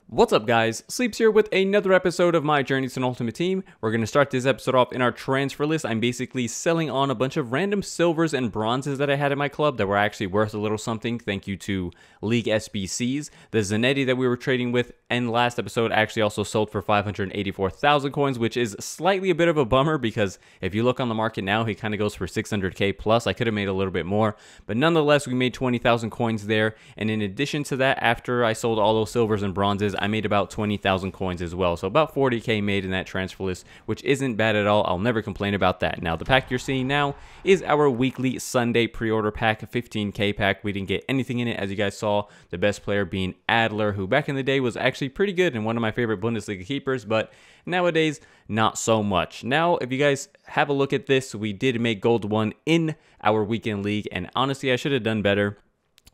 What's up guys, Sleepz here with another episode of my Journey to an Ultimate Team. We're going to start this episode off in our transfer list. I'm basically selling on a bunch of random silvers and bronzes that I had in my club that were actually worth a little something thank you to League SBCs. The Zanetti that we were trading with in last episode actually also sold for 584,000 coins, which is slightly a bit of a bummer because if you look on the market now, he kind of goes for 600k plus. I could have made a little bit more, but nonetheless, we made 20,000 coins there. And in addition to that, after I sold all those silvers and bronzes, I made about 20,000 coins as well. So about 40k made in that transfer list, which isn't bad at all. I'll never complain about that. Now, the pack you're seeing now is our weekly Sunday pre-order pack, a 15k pack. We didn't get anything in it, as you guys saw. The best player being Adler, who back in the day was actually pretty good and one of my favorite Bundesliga keepers, but nowadays, not so much. Now, if you guys have a look at this, we did make Gold 1 in our weekend league, and honestly, I should have done better.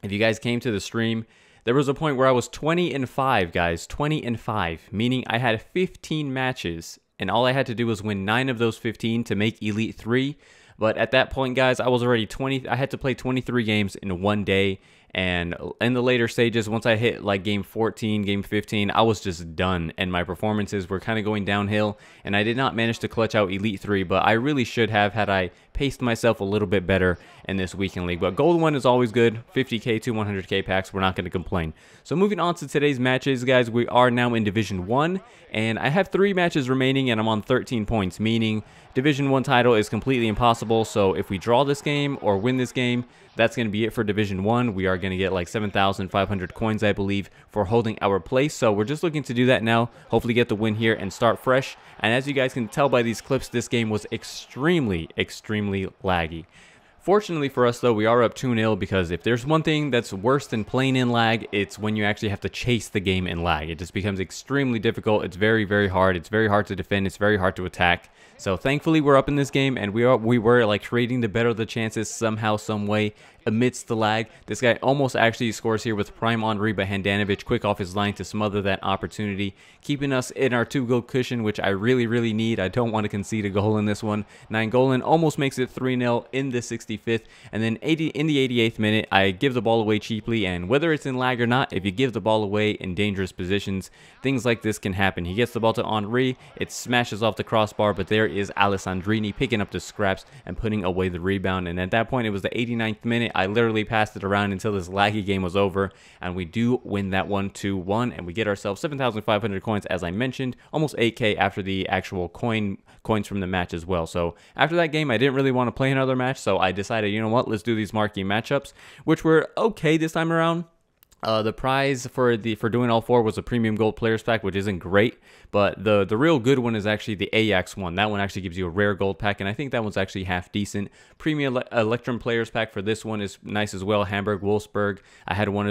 If you guys came to the stream, there was a point where I was 20-5, guys, 20-5, meaning I had 15 matches, and all I had to do was win 9 of those 15 to make Elite 3. But at that point, guys, I was already I had to play 23 games in one day. And in the later stages, once I hit like game 14, game 15, I was just done. And my performances were kind of going downhill. And I did not manage to clutch out Elite 3, but I really should have had I paced myself a little bit better in this weekend league. But Gold 1 is always good. 50k to 100k packs, we're not going to complain. So moving on to today's matches, guys, we are now in Division 1. And I have 3 matches remaining and I'm on 13 points, meaning Division 1 title is completely impossible. So if we draw this game or win this game, that's going to be it for Division 1. We are going to get like 7,500 coins, I believe, for holding our place. So we're just looking to do that now. Hopefully get the win here and start fresh. And as you guys can tell by these clips, this game was extremely laggy. Fortunately for us, though, we are up 2-0 because if there's one thing that's worse than playing in lag, it's when you actually have to chase the game in lag. It just becomes extremely difficult. It's very hard. It's very hard to defend. It's very hard to attack. So thankfully, we're up in this game, and we were like creating to better the chances somehow, some way amidst the lag. This guy almost actually scores here with Prime Henry, but Handanovic quick off his line to smother that opportunity, keeping us in our 2-goal cushion, which I really need. I don't want to concede a goal in this one. Nainggolan almost makes it 3-0 in the 65th, and then in the 88th minute, I give the ball away cheaply, and whether it's in lag or not, if you give the ball away in dangerous positions, things like this can happen. He gets the ball to Henry, it smashes off the crossbar, but there is Alessandrini picking up the scraps and putting away the rebound, and at that point, it was the 89th minute. I literally passed it around until this laggy game was over, and we do win that one 2-1, and we get ourselves 7,500 coins, as I mentioned, almost 8k after the actual coins from the match as well. So after that game, I didn't really want to play another match, so I decided, you know what, let's do these marquee matchups, which were okay this time around. The prize for doing all 4 was a premium gold players pack, which isn't great, but the real good one is actually the Ajax one. That one actually gives you a rare gold pack, and I think that one's actually half decent. Premium Electrum players pack for this one is nice as well. Hamburg, Wolfsburg. I had one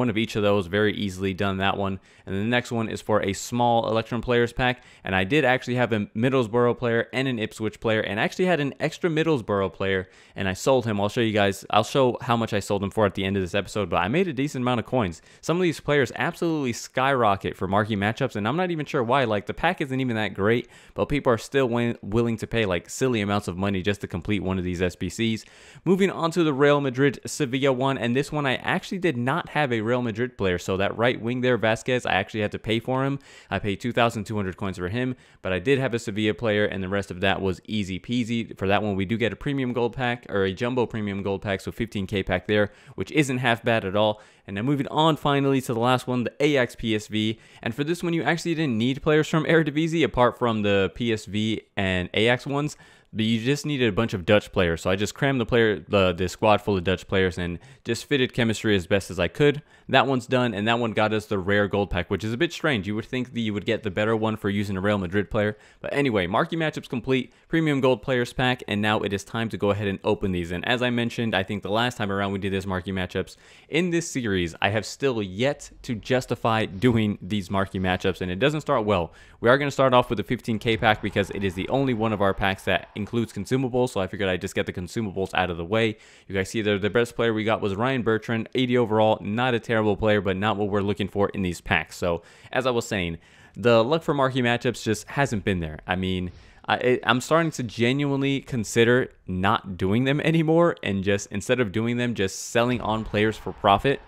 of each of those, very easily done that one. And then the next one is for a small Electrum players pack, and I did actually have a Middlesbrough player and an Ipswich player, and actually had an extra Middlesbrough player, and I sold him. I'll show you guys. I'll show how much I sold him for at the end of this episode, but I made a decent amount of coins. Some of these players absolutely skyrocket for marquee matchups, and I'm not even sure why. Like, the pack isn't even that great, but people are still willing to pay like silly amounts of money just to complete one of these SBCs. Moving on to the Real Madrid Sevilla one, and this one I actually did not have a Real Madrid player, so that right wing there, Vasquez, I actually had to pay for him. I paid 2,200 coins for him, but I did have a Sevilla player, and the rest of that was easy peasy. For that one, we do get a premium gold pack, or a jumbo premium gold pack, so 15k pack there, which isn't half bad at all. And now moving on finally to the last one, the Ajax PSV. And for this one, you actually didn't need players from Eredivisie apart from the PSV and Ajax ones, but you just needed a bunch of Dutch players. So I just crammed the squad full of Dutch players and just fitted chemistry as best as I could. That one's done, and that one got us the rare gold pack, which is a bit strange. You would think that you would get the better one for using a Real Madrid player. But anyway, marquee matchups complete, premium gold players pack, and now it is time to go ahead and open these. And as I mentioned, I think the last time around we did this marquee matchups, in this series, I have still yet to justify doing these marquee matchups, and it doesn't start well. We are going to start off with a 15k pack because it is the only one of our packs that includes consumables, so I figured I'd just get the consumables out of the way. You guys see the best player we got was Ryan Bertrand, 80 overall, not a terrible player, but not what we're looking for in these packs. So as I was saying, the luck for marquee matchups just hasn't been there. I mean, I'm starting to genuinely consider not doing them anymore, and just instead of doing them, just selling on players for profit.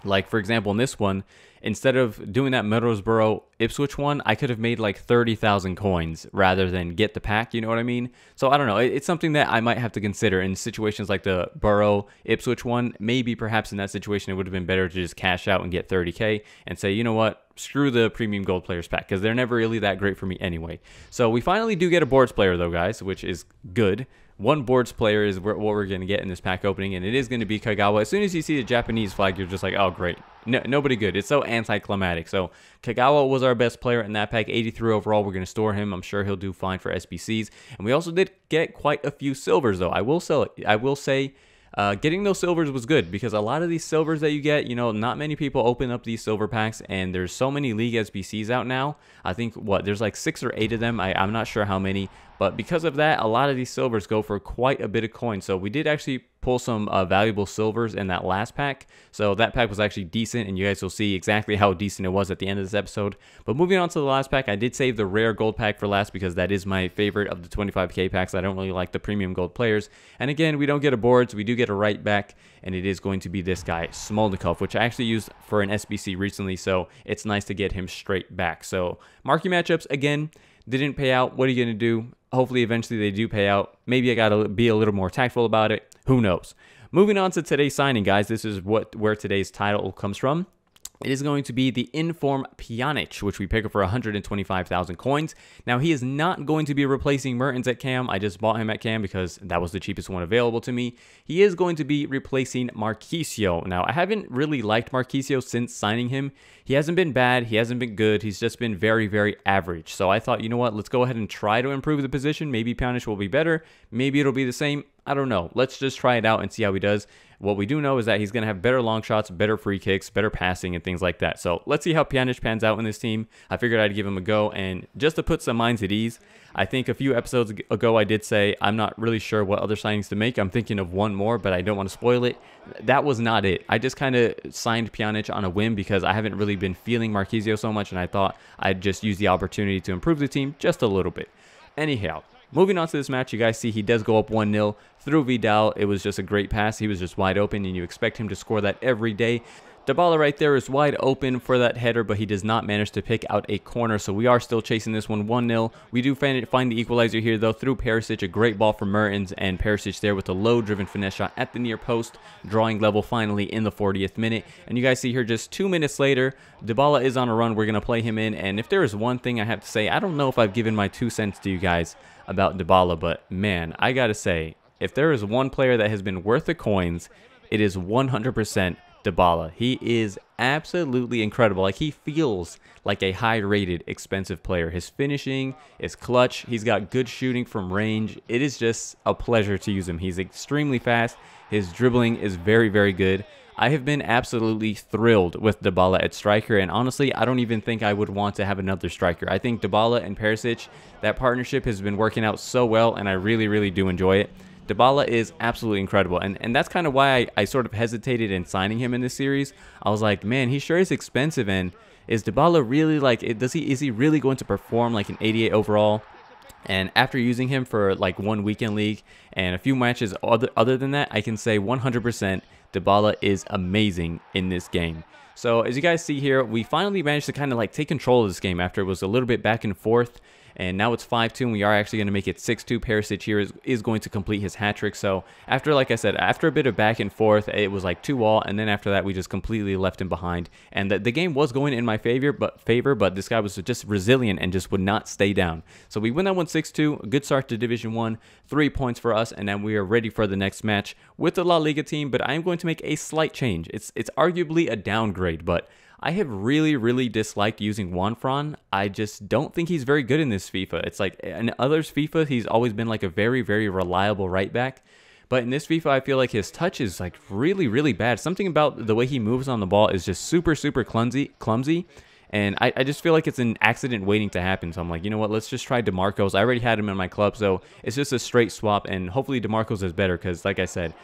Like, for example, in this one, instead of doing that Middlesbrough Ipswich one, I could have made like 30,000 coins rather than get the pack, you know what I mean? So I don't know, it's something that I might have to consider in situations like the Borough Ipswich one. Maybe perhaps in that situation, it would have been better to just cash out and get 30K and say, you know what, screw the premium gold players pack, because they're never really that great for me anyway. So we finally do get a boards player though, guys, which is good. One boards player is what we're going to get in this pack opening, and it is going to be Kagawa. As soon as you see the Japanese flag, you're just like, oh, great. No, nobody good. It's so anticlimactic. So Kagawa was our best player in that pack, 83 overall. We're going to store him. I'm sure he'll do fine for SBCs. And we also did get quite a few silvers, though. I will say getting those silvers was good, because a lot of these silvers that you get, you know, not many people open up these silver packs, and there's so many league SBCs out now. I think, there's like 6 or 8 of them. I'm not sure how many, but because of that, a lot of these silvers go for quite a bit of coins. So we did actually pull some valuable silvers in that last pack. So that pack was actually decent, and you guys will see exactly how decent it was at the end of this episode. But moving on to the last pack, I did save the rare gold pack for last, because that is my favorite of the 25k packs. I don't really like the premium gold players. And again, we don't get a boards, we do get a right back, and it is going to be this guy, Smolnikov, which I actually used for an SBC recently, so it's nice to get him straight back. So marquee matchups, again, didn't pay out. What are you going to do? Hopefully, eventually they do pay out. Maybe I got to be a little more tactful about it. Who knows? Moving on to today's signing, guys. This is where today's title comes from. It is going to be the Inform Pjanic, which we pick up for 125,000 coins. Now, he is not going to be replacing Mertens at cam. I just bought him at cam because that was the cheapest one available to me. He is going to be replacing Marquisio. Now, I haven't really liked Marquisio since signing him. He hasn't been bad. He hasn't been good. He's just been very, very average. So I thought, you know what? Let's go ahead and try to improve the position. Maybe Pjanic will be better. Maybe it'll be the same. I don't know. Let's just try it out and see how he does. What we do know is that he's going to have better long shots, better free kicks, better passing, and things like that. So let's see how Pjanic pans out in this team. I figured I'd give him a go. And just to put some minds at ease, I think a few episodes ago I did say I'm not really sure what other signings to make. I'm thinking of one more, but I don't want to spoil it. That was not it. I just kind of signed Pjanic on a whim because I haven't really been feeling Marquisio so much, and I thought I'd just use the opportunity to improve the team just a little bit. Anyhow, moving on to this match, you guys see he does go up 1-0 through Vidal. It was just a great pass. He was just wide open, and you expect him to score that every day. Dybala right there is wide open for that header, but he does not manage to pick out a corner, so we are still chasing this one 1-0. We do find the equalizer here, though, through Perisic. A great ball from Mertens, and Perisic there with a low-driven finesse shot at the near post, drawing level finally in the 40th minute. And you guys see here just 2 minutes later, Dybala is on a run. We're going to play him in, and if there is one thing I have to say, I don't know if I've given my 2 cents to you guys about Dybala, but man, I got to say, if there is one player that has been worth the coins, it is 100% Dybala. He is absolutely incredible. Like, he feels like a high-rated, expensive player. His finishing is clutch. He's got good shooting from range. It is just a pleasure to use him. He's extremely fast. His dribbling is very, very good. I have been absolutely thrilled with Dybala at striker, and honestly, I don't even think I would want to have another striker. I think Dybala and Perisic, that partnership has been working out so well, and I really, really do enjoy it. Dybala is absolutely incredible, and that's kind of why I sort of hesitated in signing him in this series. I was like, man, he sure is expensive, and is Dybala really, like, is he really going to perform like an 88 overall? And after using him for like one weekend league and a few matches other than that, I can say 100% Dybala is amazing in this game. So as you guys see here, we finally managed to kind of like take control of this game after it was a little bit back and forth. And now it's 5-2, and we are actually going to make it 6-2. Perisic here is going to complete his hat trick. So after, like I said, after a bit of back and forth, it was like 2-all, and then after that, we just completely left him behind. And the game was going in my favor, but this guy was just resilient and just would not stay down. So we win that one 6-2. A good start to Division 1, 3 points for us, and then we are ready for the next match with the La Liga team. But I am going to make a slight change. It's arguably a downgrade, but I have really, really disliked using Juanfran. I just don't think he's very good in this FIFA. It's like in others FIFA, he's always been like a very, very reliable right back. But in this FIFA, I feel like his touch is like really, really bad. Something about the way he moves on the ball is just super, super clumsy. And I just feel like it's an accident waiting to happen. So I'm like, you know what, let's just try DeMarcos. I already had him in my club, so it's just a straight swap. And hopefully DeMarcos is better because, like I said,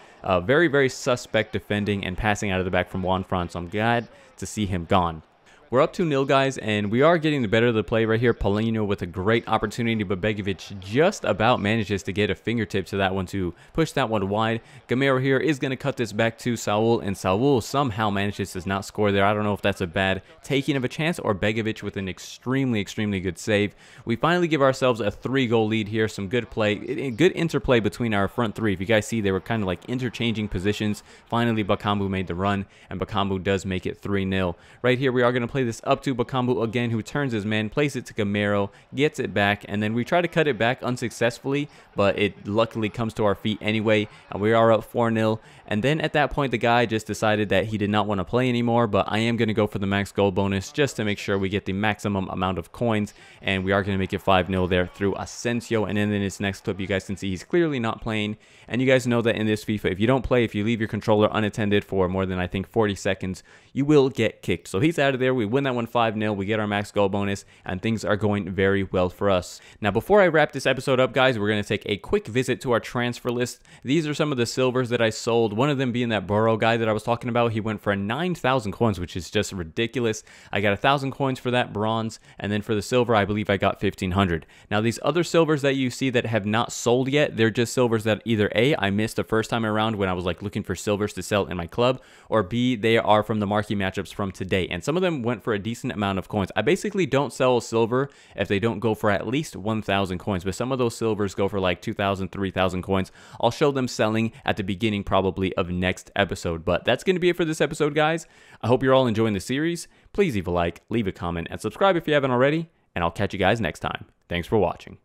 very, very suspect defending and passing out of the back from Juanfran. So I'm glad to see him gone. We're up 2-0, guys, and we are getting the better of the play right here. Paulino with a great opportunity, but Begovic just about manages to get a fingertip to that one to push that one wide. Gamero here is going to cut this back to Saul, and Saul somehow manages to not score there. I don't know if that's a bad taking of a chance or Begovic with an extremely good save. We finally give ourselves a 3-goal lead here. Some good play, good interplay between our front three. If you guys see, they were kind of like interchanging positions. Finally, Bakambu made the run, and Bakambu does make it 3-0. Right here, we are going to play this up to Bakambu again, who turns his man, plays it to Gamero, gets it back, and then we try to cut it back unsuccessfully, but it luckily comes to our feet anyway, and we are up 4-0. And then at that point, the guy just decided that he did not want to play anymore, but I am going to go for the max goal bonus just to make sure we get the maximum amount of coins, and we are going to make it 5-0 there through Asensio. And then in this next clip, you guys can see he's clearly not playing, and you guys know that in this FIFA, if you don't play, if you leave your controller unattended for more than, I think, 40 seconds, you will get kicked. So he's out of there. We win that one 5-0. We get our max goal bonus, and things are going very well for us. Now, before I wrap this episode up, guys, we're going to take a quick visit to our transfer list. These are some of the silvers that I sold. One of them being that Burrow guy that I was talking about. He went for 9,000 coins, which is just ridiculous. I got 1,000 coins for that bronze, and then for the silver, I believe I got 1,500. Now, these other silvers that you see that have not sold yet, they're just silvers that either A, I missed the first time around when I was like looking for silvers to sell in my club, or B, they are from the marquee matchups from today, and some of them went for a decent amount of coins. I basically don't sell a silver if they don't go for at least 1,000 coins, but some of those silvers go for like 2,000, 3,000 coins. I'll show them selling at the beginning probably of next episode, but that's going to be it for this episode, guys. I hope you're all enjoying the series. Please leave a like, leave a comment, and subscribe if you haven't already, and I'll catch you guys next time. Thanks for watching.